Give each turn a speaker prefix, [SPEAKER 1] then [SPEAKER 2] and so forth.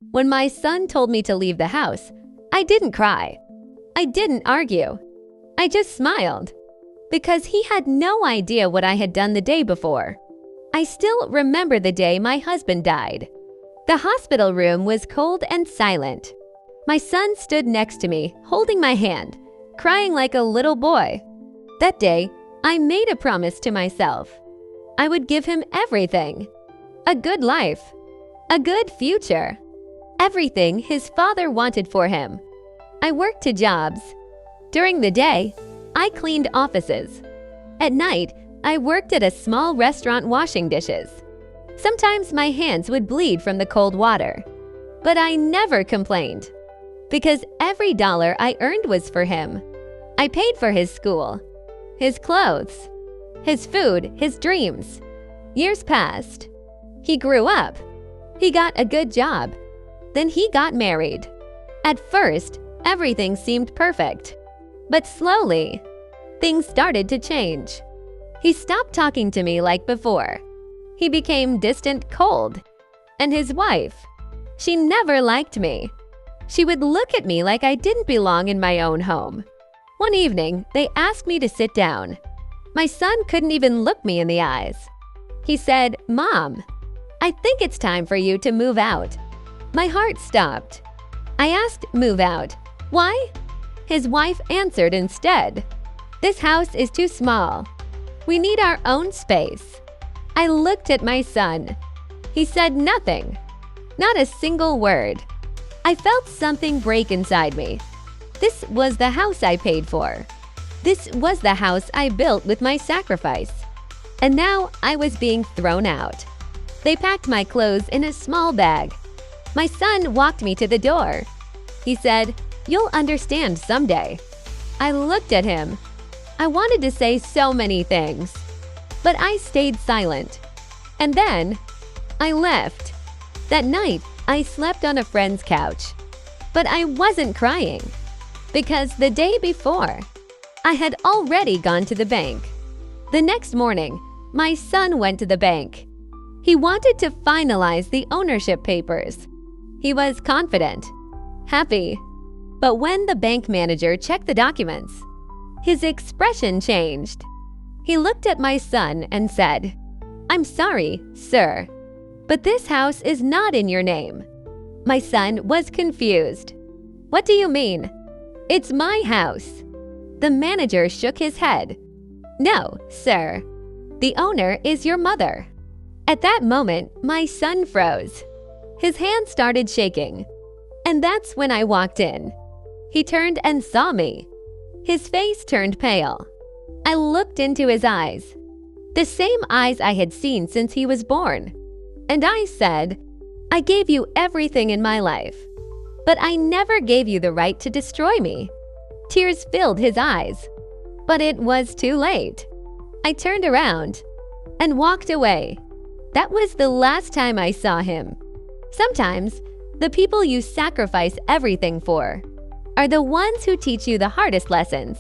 [SPEAKER 1] When my son told me to leave the house, I didn't cry. I didn't argue. I just smiled. Because he had no idea what I had done the day before. I still remember the day my husband died. The hospital room was cold and silent. My son stood next to me, holding my hand, crying like a little boy. That day, I made a promise to myself. I would give him everything. A good life. A good future. Everything his father wanted for him. I worked 2 jobs. During the day, I cleaned offices. At night, I worked at a small restaurant washing dishes. Sometimes my hands would bleed from the cold water. But I never complained. Because every dollar I earned was for him. I paid for his school, his clothes, his food, his dreams. Years passed. He grew up. He got a good job. Then he got married. At first, everything seemed perfect. But slowly, things started to change. He stopped talking to me like before. He became distant, cold. And his wife, she never liked me. She would look at me like I didn't belong in my own home. One evening, they asked me to sit down. My son couldn't even look me in the eyes. He said, "Mom, I think it's time for you to move out." My heart stopped. I asked, "Move out? Why?" His wife answered instead, "This house is too small. We need our own space." I looked at my son. He said nothing, not a single word. I felt something break inside me. This was the house I paid for. This was the house I built with my sacrifice. And now I was being thrown out. They packed my clothes in a small bag. My son walked me to the door. He said, "You'll understand someday." I looked at him. I wanted to say so many things, but I stayed silent. And then I left. That night, I slept on a friend's couch. But I wasn't crying, because the day before, I had already gone to the bank. The next morning, my son went to the bank. He wanted to finalize the ownership papers. He was confident, happy. But when the bank manager checked the documents, his expression changed. He looked at my son and said, "I'm sorry, sir, but this house is not in your name." My son was confused. "What do you mean? It's my house." The manager shook his head. "No, sir. The owner is your mother." At that moment, my son froze. His hand started shaking. And that's when I walked in. He turned and saw me. His face turned pale. I looked into his eyes, the same eyes I had seen since he was born. And I said, "I gave you everything in my life, but I never gave you the right to destroy me." Tears filled his eyes, but it was too late. I turned around and walked away. That was the last time I saw him. Sometimes, the people you sacrifice everything for are the ones who teach you the hardest lessons.